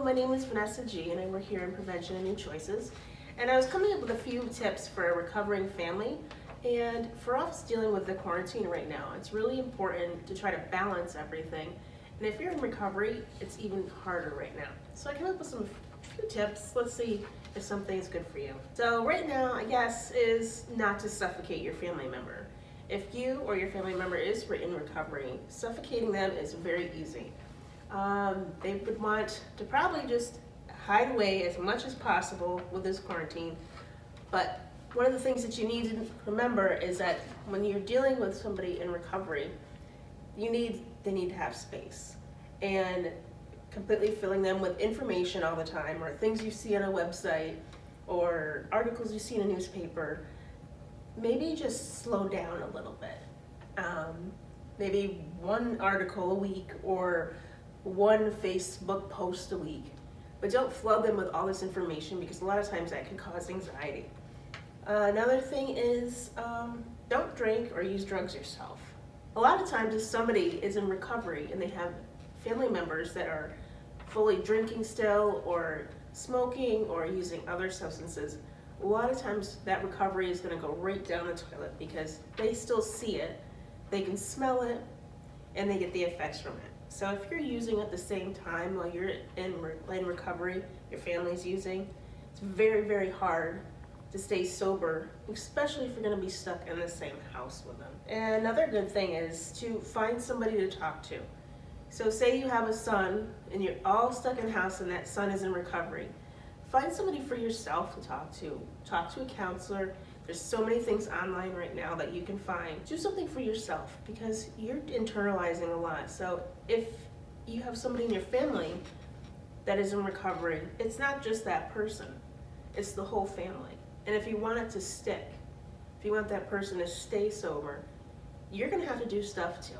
my name is Vanessa G, and I work here in Prevention and New Choices. And I was coming up with a few tips for a recovering family. And for us dealing with the quarantine right now, it's really important to try to balance everything. And if you're in recovery, it's even harder right now. So I came up with some few tips. Let's see if something is good for you. So right now, I guess, is not to suffocate your family member. If you or your family member is in recovery, suffocating them is very easy. They would want to probably just hide away as much as possible with this quarantine. But one of the things that you need to remember is that when you're dealing with somebody in recovery, they need to have space. And completely filling them with information all the time, or things you see on a website, or articles you see in a newspaper, maybe just slow down a little bit. Maybe one article a week or one Facebook post a week, but don't flood them with all this information because a lot of times that can cause anxiety. Another thing is don't drink or use drugs yourself. A lot of times if somebody is in recovery and they have family members that are fully drinking still or smoking or using other substances, a lot of times that recovery is going to go right down the toilet because they still see it, they can smell it, and they get the effects from it. So if you're using at the same time while you're in recovery, your family's using, it's very, very hard to stay sober, especially if you're going to be stuck in the same house with them. And another good thing is to find somebody to talk to. So say you have a son and you're all stuck in the house and that son is in recovery. Find somebody for yourself to talk to. Talk to a counselor. There's so many things online right now that you can find. Do something for yourself because you're internalizing a lot. So if you have somebody in your family that is in recovery, it's not just that person, it's the whole family. And if you want it to stick, if you want that person to stay sober, you're gonna have to do stuff to it.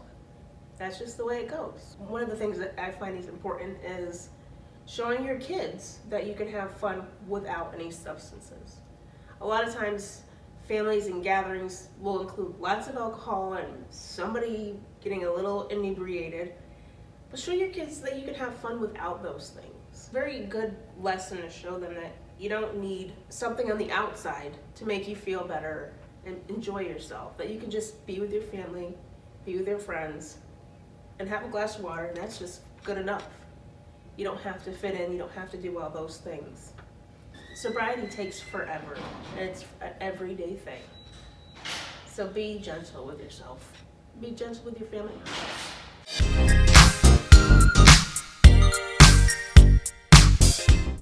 That's just the way it goes. One of the things that I find is important is showing your kids that you can have fun without any substances. A lot of times, families and gatherings will include lots of alcohol and somebody getting a little inebriated, but show your kids that you can have fun without those things. Very good lesson to show them that you don't need something on the outside to make you feel better and enjoy yourself, that you can just be with your family, be with your friends, and have a glass of water, and that's just good enough. You don't have to fit in, you don't have to do all those things. Sobriety takes forever, and it's an everyday thing. So be gentle with yourself. Be gentle with your family members.